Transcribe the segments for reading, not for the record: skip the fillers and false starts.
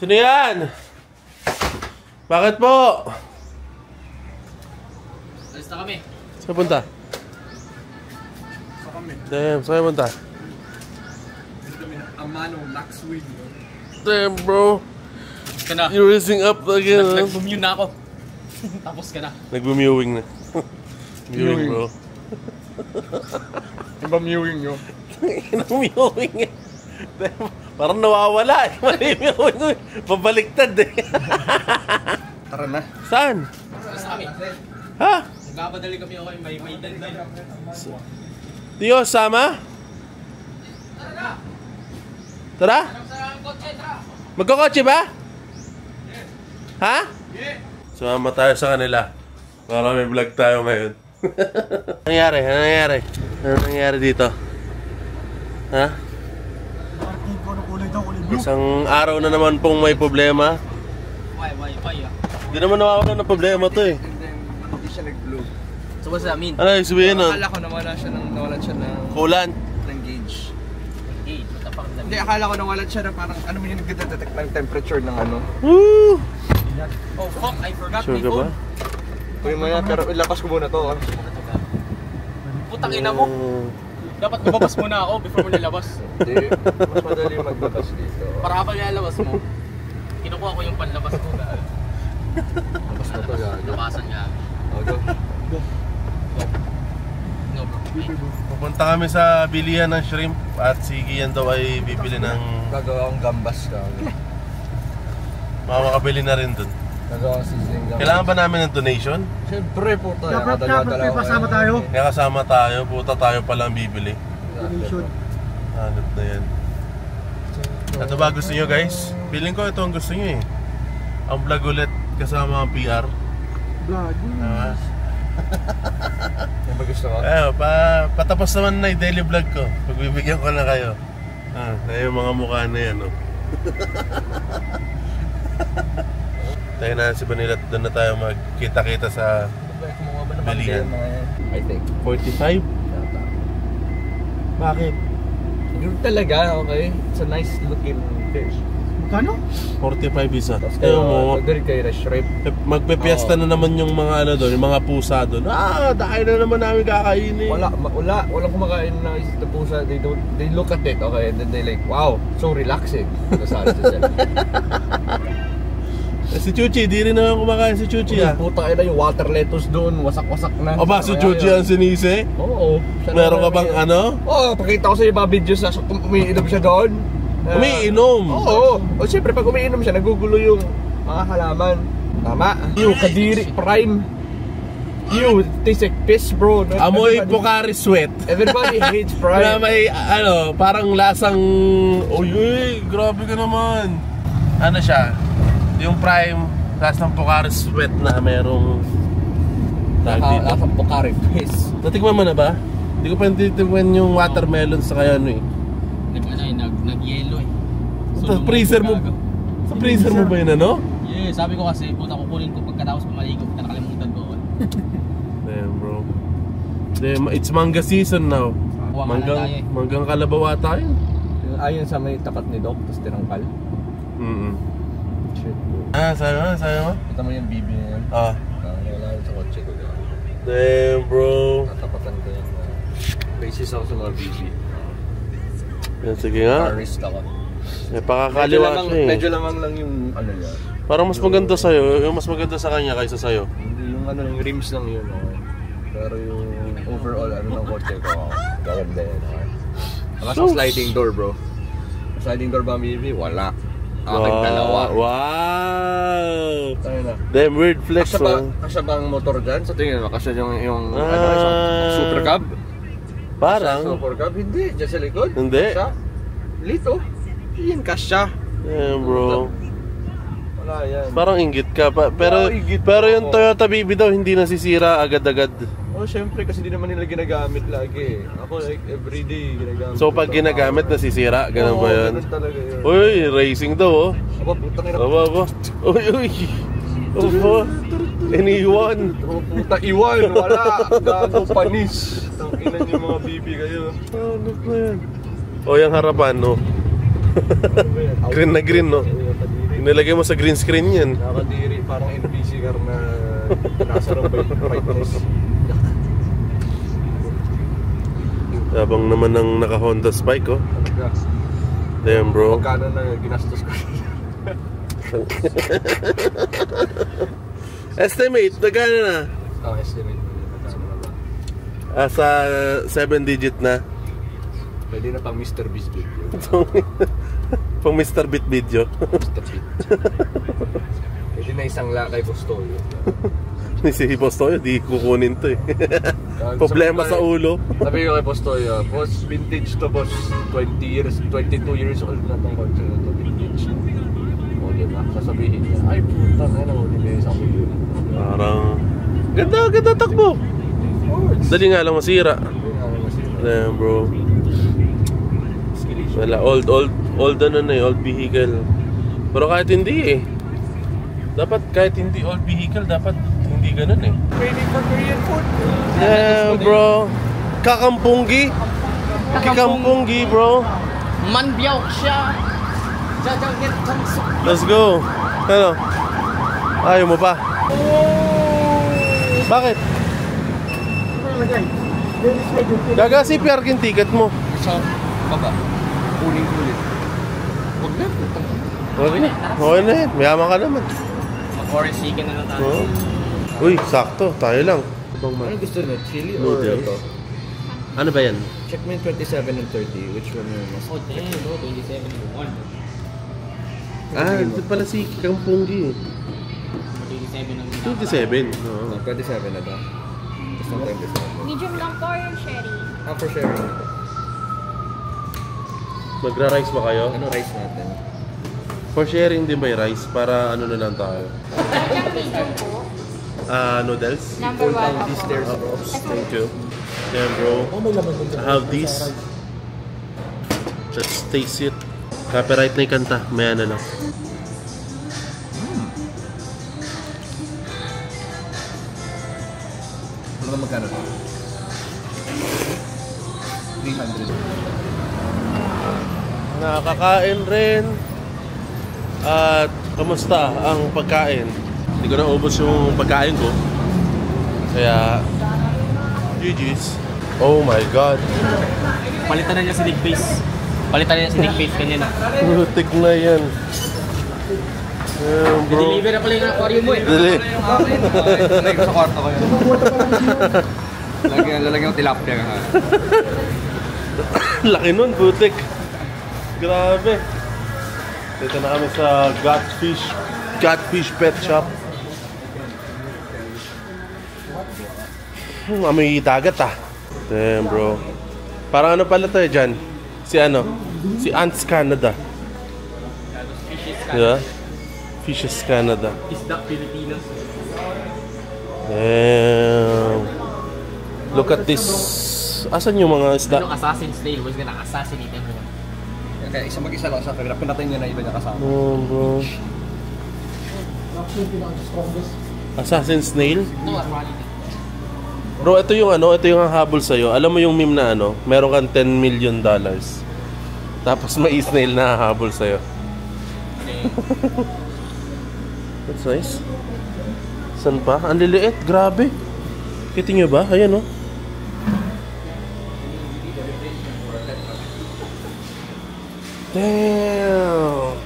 Sino yan? Bakit po? Alis na kami. Saan punta? Sa kami. Damn, saan punta? Amano, Maxwell. Damn, bro. Ka na. You're raising up again. Nag-bumune na ako. Tapos ka na. Nag-bumewing na. Mewing, bro. Yung ba mewing nyo? Nag-mewing eh. Parang nawawala eh. Mali mewing ko eh. Babaliktad eh. Tara na. Saan? Alis na kami. Ha? Nagpapadali kami ako yung may deadline. Tiyo, sama? Tara? Magkakotse ba? Ha? Sumama tayo sa kanila. Para may vlog tayo ngayon. Ano nangyari? Ano nangyari? Ano nangyari dito? Ha? Isang araw na naman pong may problema. Why ah? Hindi naman nawawala ng problema to eh. Hindi siya nag-blue. So what's that mean? Ano yung sabihin nun? Akala ko nawalan siya ng Kulan. gauge. Hey, what the fuck is that? Hindi, akala ko nawalan siya ng parang ano mo yung nagdedetect ng temperature ng ano. Woo! Oh fuck, I forgot Sure my ka ba? phone. Kuya mo yan, pero ilapas ko muna to. Putang ina mo. Dapat lumabas muna ako before mo nilabas. Hindi, mas madali maglabas dito. Para kapag nilabas mo, kinukuha ko yung panlabas ko. Labas mo to yan. Labasan nga. Go. No bro. Pupunta kami sa bilihan ng shrimp at si Gian daw ay bibili ng... Gagawa akong gambas ka. Makakabili na rin dun. Gagawa akong sizzling gambas. Kailangan ba namin ng donation? Siyempre po tayo. Dapat pasama tayo. Kaya kasama tayo, puta tayo palang bibili. Donation. Hanap na yan. Ito ba gusto nyo guys? Feeling ko ito ang gusto nyo eh. Ang vlog ulit kasama ang PR. Vlog. Yan ba gusto ko? Patapos naman na yung daily vlog ko. Pagbibigyan ko na kayo. Yung mga mukha na yan oh. Tayo na si Banila at doon na tayo magkita-kita sa bilihan. I think 45? Bakit? Yun talaga, okay? It's a nice looking fish. Magkano? 45 isa. Tapos Ayaw mo, magdari kayo na shrimp. magpepiesta na naman yung mga ano doon, yung mga pusa doon. Dahil na naman namin kakainin. Walang kumakain na isda pusa. They look at it, okay? And then they like, wow, so relaxing. Nasali sa sila. Si Chuchi, di rin naman kumakain si Chuchi ah. Puta ina yung water lettuce doon, wasak-wasak na. O ba, si Chuchi ang sinisi? Oo. Meron ka bang ano? Oo, pakita ko sa iba video sa umiinom siya doon. Umiinom? Oo. O siyempre pag umiinom siya, nagugulo yung mga halaman. Tama. Ew, Kadiri Prime. Ew, tastes like piss bro. Amoy Pocari Sweat. Everybody hates Prime. Na may ano, parang lasang... Uy, grabe ka naman. Ano siya? Yung Prime, lasang Pocari Sweat na merong... Lasang Pocari piss. Natikman mo na ba? Hindi ko pa natitikman yung watermelon sa kaya ano eh. Nag-yellow eh. Sa freezer mo. Sa freezer mo ba yun ano? Yeah, sabi ko kasi, puta kukunin ko pagkatapos pumaligo. Puta nakalimutan ko. Damn bro. Damn, it's manga season now. Manggang kalabaw tayo. Ayon sa may tapat ni Doc, tapos tinangkal. Shit bro. Sabi mo? Kita mo yung bibi niya yan? Wala yun sa kotse ko. Damn bro. Tatapatan ko yan. Basis ako sa mga bibi. Yan, sige nga. Carist ako. Pakakaliwa siya eh. Medyo lamang lang yung ano niya. Parang mas maganda sa'yo, yung mas maganda sa kanya kaysa sa'yo. Hindi, yung ano, yung rims lang yun. Okay. Pero yung overall, ano ng kotse ko, gaganda yan. Okay. Sa sliding door bro. Sliding door ba maybe? Wala. Aking dalawa. Wow! Tayo na. Damn weird flex Kasya ba ang motor dyan? Sa tingin mo, kasya yung ano, isang super cab? Parang? Super cab? Hindi, dyan sa likod. Hindi. Kasya? Lito. Yan, kasya. Damn bro. Wala yan. Parang inggit ka pa. Pero yung Toyota BB daw hindi nasisira agad-agad. Oh, syempre kasi hindi naman nila ginagamit lagi. Ako like everyday ginagamit. So pag ginagamit nasisira, ganun ba yan? Ganun talaga yun. Uy, racing daw oh. Aba, putang ina. Aba. Uy. Opo. Iniwan. Oh, puta iwan, wala. Gago panis. Tanginan yung mga bibi kayo. Ano ba yan? O yung harapan no. Green na green no. Nilagay mo sa green screen yan. Nakadiri, parang NPC car na nasa brightness. Habang naman ng naka-Honda Spike, oh. Damn, bro. Magkano na ginastos ko? Estimate, nagkano na? Estimate mo yun. Magkano na ba? Sa 7 digit na. Pwede na pang Mr. Beast video. Pang Mr. Beat video. Mr. Beast. Pwede na isang lakay Postoyo. Si Postoyo, di kukunin to eh. Problema sa ulo. Sabi ko kay Postoyo, boss, vintage to boss. 22 years old na tong kotse na to, vintage. O diba, sasabihin niya, ay puta na lang, hindi kayo isang milyon. Parang, ganda takbo. Dali nga lang masira. Damn, bro. Wala, old ano na eh, old vehicle. Pero kahit hindi eh. Dapat kahit hindi old vehicle, dapat hindi ganun eh. Waiting for Korean food. Yeah, bro. Kakampunggi. Kikampunggi, bro. Manbiyaw siya. Jajangit kamso. Let's go. Ano? Ayaw mo pa? Bakit? Gaga CPR yung ticket mo. Sa baba. Kuling-kulit. Huwag na. Okay na. Okay na yan. Mayaman ka naman. Mag-orange chicken na lang tayo. Oh. Uy, sakto. Tayo lang. Ano gusto nyo? Chili or Noodles. ito? Ano ba yan? Check mo yung 27 and 30. Which one yung mas? Oh, damn, bro. 27 yung one. Ito pala si Kampunggi. 27 ang 27. Oo. 27 na ba? Basta 27. Medium lang po yung sherry. For sharing. Magra-rice ba kayo? Ano rice natin? For sharing din ba yung rice? Para ano na lang tayo? Yung medium po. Noodles? Number 1 These stairs, bro. Thank you. Damn, bro. I have this. Let's taste it. Copyright na yung kanta. Maya na lang. Ano na magkano? 300. Nakakain rin. At kamusta ang pagkain? Hindi ko na ubos yung pagkain ko. Kaya GG's. Oh my God. Palitan na niya si Nick Face. Palitan na niya si Nick Face kanina. Putik na yan. Bro. Deliver na pala yung aquarium mo eh. Dali. Lalagay ko sa kwarto ko yun. Lalagyan ko tilapia ka. Laki nun, putik. Grabe. Dito na kami sa Godfish Pet Shop. Amoy dagat ah. Damn, bro. Parang ano pala tayo dyan? Si ano? Si Ants Canada. Yeah? Fishes Canada. Isda Pilipinas. Damn. Look at this. Asan yung mga isda? Ano assassin's tale was gonna assassinate everyone. Kaya isa mag-isa lang sa kagirap. Pinatay niya na iba niya kasama. Oh, bro. Assassin's Snail? No, quality. Bro, ito yung ano, ito yung habol sa'yo. Alam mo yung meme na ano, meron kang $10 million. Tapos may snail na habol sa'yo. Okay. That's nice. San pa? Ang liliit, grabe. Kita nyo ba? Ayan oh. Damn.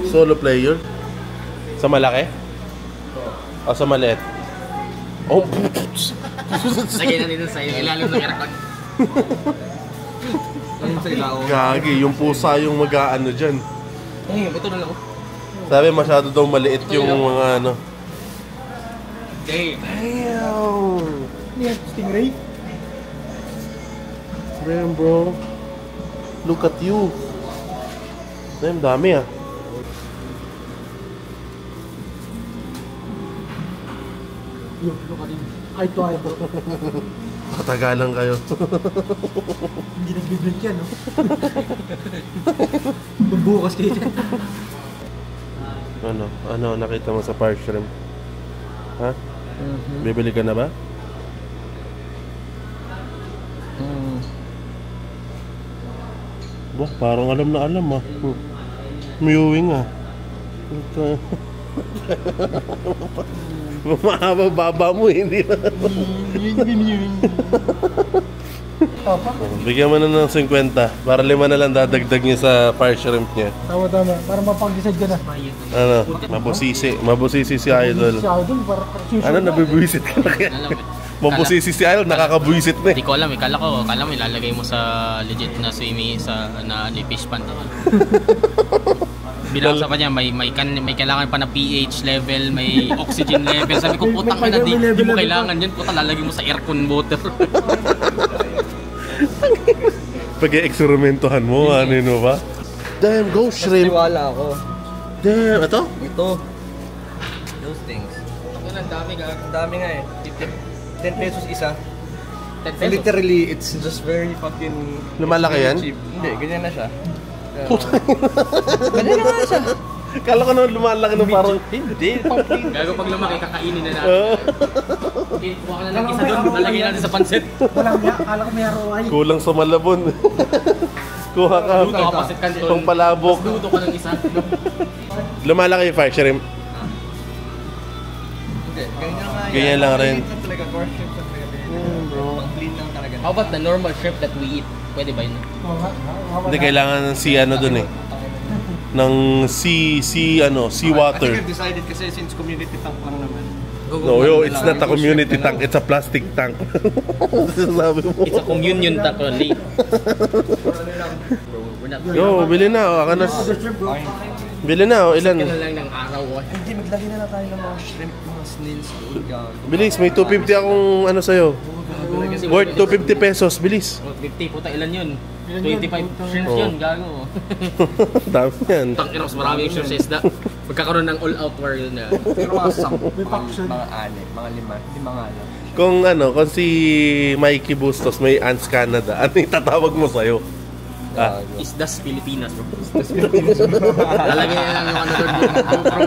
Solo player? Sa malaki? O sa maliit? Oh, Lagay na dito sa ilalim ng aircon. Ayun sa ilao. gagi, yung pusa yung mag-aano dyan. Ay, ito na lang. Sabi masyado daw maliit yung mga ano. Okay. Damn! Yan, stingray. Damn, bro. Look at you. Damn, dami ah. Yung, eye to eye. Patagalan kayo. Hindi nag-blink yan, no? Magbukas kayo dyan. Ano, nakita mo sa park shrimp? Ha? Bibili ka na ba? Bah, parang alam na alam ah. Mewing ah. Mahaba mo hindi ba? Bigyan mo na ng 50 para 5 na lang dadagdag niya sa fire shrimp niya. Tama. Para mapag-decide ka na. Ano? Mabusisi si Idol. Si Idol, para Ano, nabibuisit ka na kaya? Mabusisi si Idol, nakakabuisit na eh. Hindi ko alam eh. Kala mo ilalagay mo sa legit na swimming sa fish pond. Binasa pa niya, may kailangan pa na pH level, may oxygen level. Sabi ko, putang ina, di mo kailangan yan. Puta, lalagay mo sa aircon water. Pag-eksperimentohan mo, ano ba? Damn, go shrimp! Tiwala ako. Damn, ito? Ito. Those things. Ang dami ka. Ang dami nga eh. 10 pesos isa. 10 So pesos. literally, it's just very fucking... Lumalaki yan? cheap. Hindi, ganyan na siya. Puta. Ganyan na nga siya. Kala ko naman lumalaki ng parang... Hindi. Gago pag lumaki, kakainin na natin. Kuha ka na lang isa doon, lalagay natin sa pansit. Walang niya, akala ko may ROI. Kulang sa Malabon. Kuha ka. Luto ka pansit kanton. Pang palabok. Luto ka ng isa. Lumalaki yung fire shrimp. Hindi, ganyan nga yan. Ganyan lang rin. Ganyan talaga, core shrimp sa talaga. Pang clean lang talaga. How about the normal shrimp that we eat? Pwede ba yun? Hindi kailangan ng sea ano dun eh. Ng sea water. I think I've decided kasi since community tank lang naman. No, it's not a community tank, it's a plastic tank. Sabi mo. It's a communion tank only. Yo, bili na. Aka na. Bili na, ilan? Kaya lang ng araw. Hindi, maglagay na tayo ng mga shrimp, mga snails. Bilis, may 250 akong ano sa'yo. Worth 250 pesos, bilis. 50, puta ilan yun? 25 shrimps Oh. yun, gago. Dami yan. Tang inos, maraming shrimps sa isda. Magkakaroon ng all-out war yun na. Pero mga 10, May faction. mga 6, mga 5, hindi mga alam. Kung si Mikey Bustos may Ants Canada, ano yung tatawag mo sa'yo? Ah, Isdas Pilipinas, bro. Lalagay na lang yung ano doon, yung GoPro.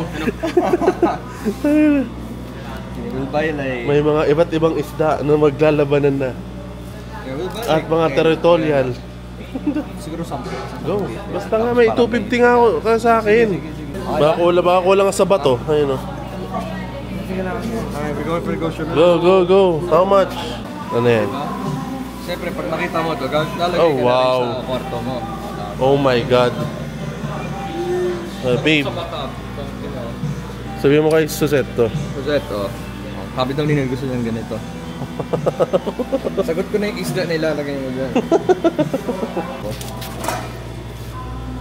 We'll buy like... may mga iba't ibang isda na maglalabanan na. we'll buy At mga 10. territorial. Siguro 10. Go. Basta nga may 250 nga ako ka sa akin. Baka kulang sa bato. Ayun o. Alright, we're go shrimp. Go. How much? Ano yan? Siyempre, pag nakita mo ito, lalagay Oh, ka wow. na sa kwarto mo. Oh my God. Babe, sabihin mo kay Suzette to. Rosette, oh. Sabi daw nila gusto niyang ganito. Sagot ko na yung isda na ilalagay mo dyan.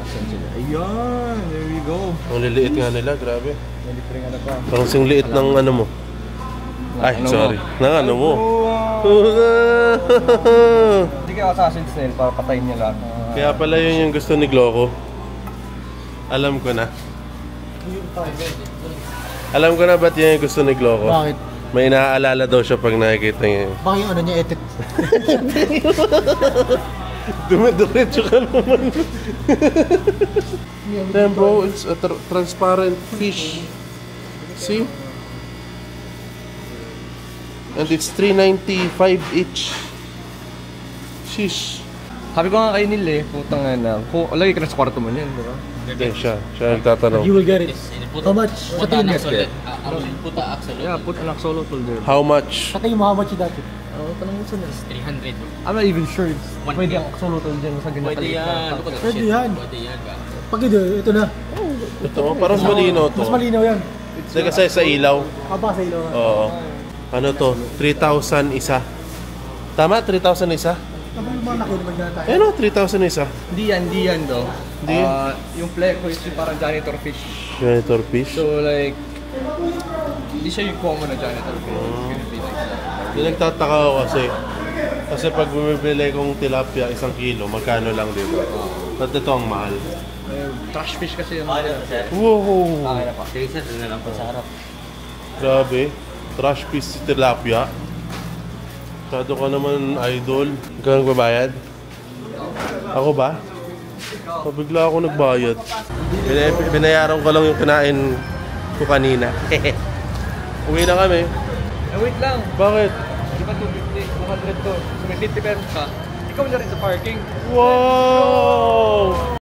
Asan sila? Ayan! There we go. Ang liliit nga nila, grabe. May litre nga na pa. Parang sing liit ng ano mo. Ay, Ano sorry. Ng ano mo. Hindi ka assassin's nail para patayin niya lahat. Kaya pala yun yung gusto ni Gloco. Alam ko na. Alam ko na ba't yun yung gusto ni Gloco. Bakit? May naaalala daw siya pag nakikita niya. Baka yung ano niya, etit. Dumidiretso ka naman. Damn bro, it's a transparent fish. See? And it's $3.95 each. Sheesh. Sabi ko nga kay Neil eh, putang na. Lagi ka na sa kwarto mo niyan, di ba? Hindi siya nagtatanong. You will get it. How much? Sa Puta tingin ng mo? sulit. Puta axolot. Yeah, put an axolotl there. How much? Sa tingin mo, how much yung dati? Tanong mo sila. 300. bro. I'm not even sure it's 1K. pwede ang axolotl dyan sa ganyan Pwede kaliit yan. na- Look at that Pwede shit. yan. Pwede yan, gago. Pag ito na. Ito, parang malinaw to. Mas malinaw yan. Hindi kasi sa ilaw. Haba sa ilaw. Oo. Ano to? 3,000 isa. Tama? 3,000 isa? Tapos yung mga laki naman na tayo. Ano? 3,000 isa? Hindi yan do. Hindi? Yung pleco is yung parang janitor fish. Janitor fish? So like, hindi siya yung common na janitor fish. It's gonna be like that. Yung nagtataka ako kasi pag bumibili kong tilapia 1 kilo, magkano lang dito? At ito ang mahal. Trash fish kasi yung Wow! okay na pa. na lang po sa harap. Grabe. Trash piece si tilapia. Masyado ka naman idol. Ikaw nagbabayad? Ako ba? Bigla ako nagbayad. Binayaran ko lang yung kinain ko kanina. Uwi na kami. Wait lang. Bakit? Di ba 250? 100 to. So may 50 pesos ka. Ikaw na rin sa parking. Wow!